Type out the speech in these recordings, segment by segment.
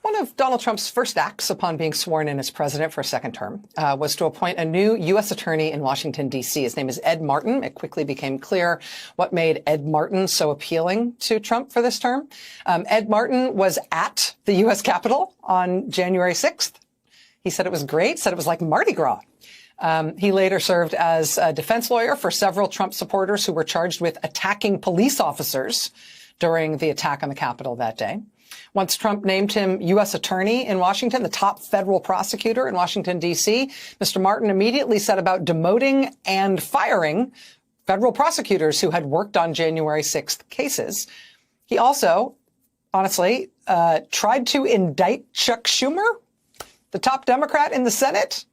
One of Donald Trump's first acts upon being sworn in as president for a second term was to appoint a new U.S. attorney in Washington, D.C. His name is Ed Martin. It quickly became clear what made Ed Martin so appealing to Trump for this term. Ed Martin was at the U.S. Capitol on January 6th. He said it was great, said it was like Mardi Gras. He later served as a defense lawyer for several Trump supporters who were charged with attacking police officers during the attack on the Capitol that day. Once Trump named him U.S. attorney in Washington, the top federal prosecutor in Washington, D.C., Mr. Martin immediately set about demoting and firing federal prosecutors who had worked on January 6th cases. He also, honestly, tried to indict Chuck Schumer, the top Democrat in the Senate,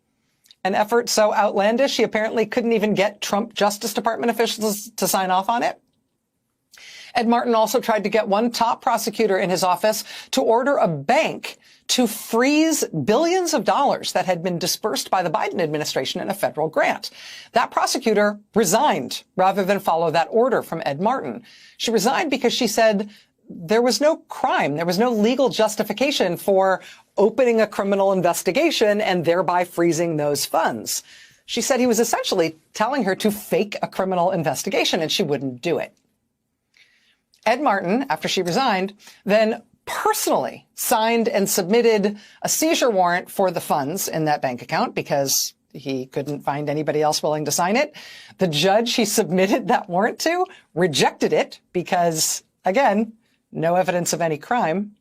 an effort so outlandish he apparently couldn't even get Trump Justice Department officials to sign off on it. Ed Martin also tried to get one top prosecutor in his office to order a bank to freeze billions of dollars that had been dispersed by the Biden administration in a federal grant. That prosecutor resigned rather than follow that order from Ed Martin. She resigned because she said there was no crime, there was no legal justification for opening a criminal investigation and thereby freezing those funds. She said he was essentially telling her to fake a criminal investigation, and she wouldn't do it. Ed Martin, after she resigned, then personally signed and submitted a seizure warrant for the funds in that bank account because he couldn't find anybody else willing to sign it. The judge he submitted that warrant to rejected it because, again, no evidence of any crime.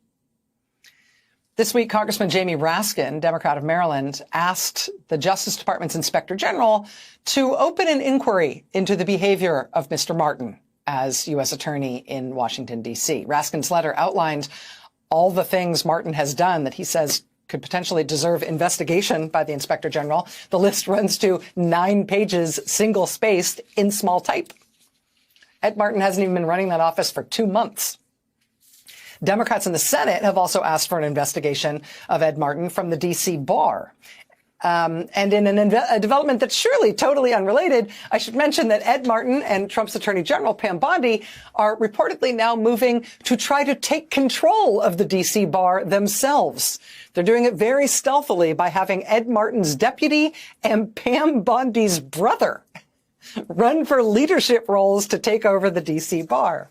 This week, Congressman Jamie Raskin, Democrat of Maryland, asked the Justice Department's Inspector General to open an inquiry into the behavior of Mr. Martin as U.S. attorney in Washington, D.C. Raskin's letter outlined all the things Martin has done that he says could potentially deserve investigation by the Inspector General. The list runs to 9 pages, single-spaced, in small type. Ed Martin hasn't even been running that office for 2 months. Democrats in the Senate have also asked for an investigation of Ed Martin from the D.C. bar. And in a development that's surely totally unrelated, I should mention that Ed Martin and Trump's Attorney General Pam Bondi are reportedly now moving to try to take control of the D.C. bar themselves. They're doing it very stealthily by having Ed Martin's deputy and Pam Bondi's brother run for leadership roles to take over the D.C. bar.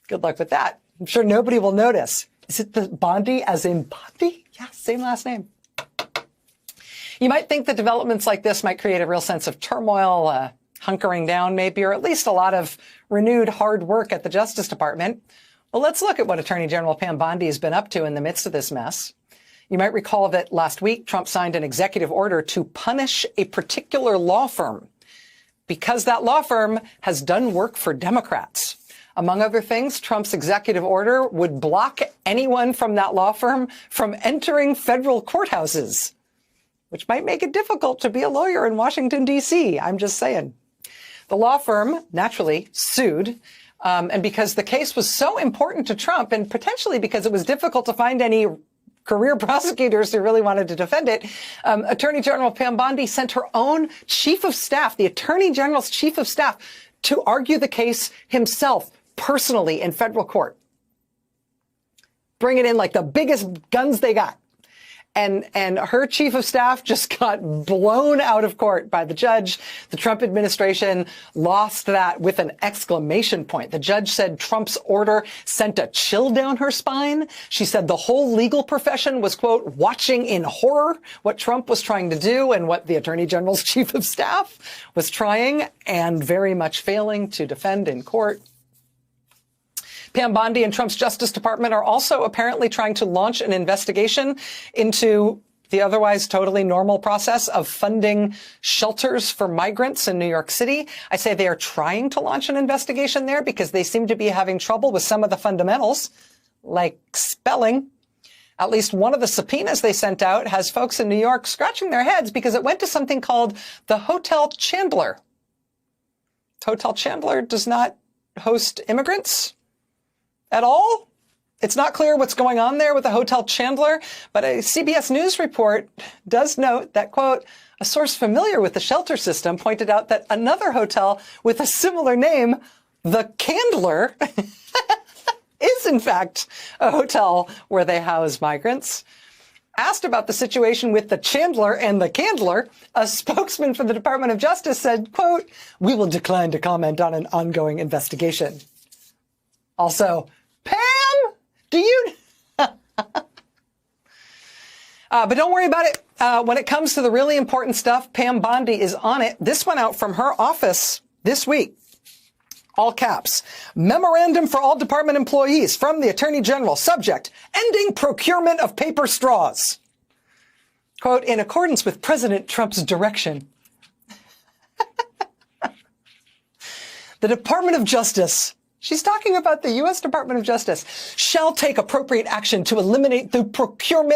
Good luck with that. I'm sure nobody will notice. Is it the Bondi as in Bondi? Yeah, same last name. You might think that developments like this might create a real sense of turmoil, hunkering down maybe, or at least a lot of renewed hard work at the Justice Department. Well, let's look at what Attorney General Pam Bondi has been up to in the midst of this mess. You might recall that last week, Trump signed an executive order to punish a particular law firm because that law firm has done work for Democrats. Among other things, Trump's executive order would block anyone from that law firm from entering federal courthouses, which might make it difficult to be a lawyer in Washington, D.C. I'm just saying. The law firm naturally sued, and because the case was so important to Trump, and potentially because it was difficult to find any career prosecutors who really wanted to defend it, Attorney General Pam Bondi sent her own chief of staff, the Attorney General's chief of staff, to argue the case himself, personally, in federal court. Bring it in like the biggest guns they got. And her chief of staff just got blown out of court by the judge. The Trump administration lost that with an exclamation point. The judge said Trump's order sent a chill down her spine. She said the whole legal profession was, quote, watching in horror what Trump was trying to do and what the Attorney General's chief of staff was trying and very much failing to defend in court. Pam Bondi and Trump's Justice Department are also apparently trying to launch an investigation into the otherwise totally normal process of funding shelters for migrants in New York City. I say they are trying to launch an investigation there because they seem to be having trouble with some of the fundamentals, like spelling. At least one of the subpoenas they sent out has folks in New York scratching their heads because it went to something called the Hotel Chandler. Hotel Chandler does not host immigrants at all. It's not clear what's going on there with the Hotel Chandler, but a CBS News report does note that, quote, a source familiar with the shelter system pointed out that another hotel with a similar name, the Candler, is in fact a hotel where they house migrants. Asked about the situation with the Chandler and the Candler, a spokesman for the Department of Justice said, quote, "We will decline to comment on an ongoing investigation." Also, Pam, do you... but don't worry about it. When it comes to the really important stuff, Pam Bondi is on it. This went out from her office this week. All caps. Memorandum for all department employees from the Attorney General. Subject, ending procurement of paper straws. Quote, in accordance with President Trump's direction. The Department of Justice, she's talking about the U.S. Department of Justice, shall take appropriate action to eliminate the procurement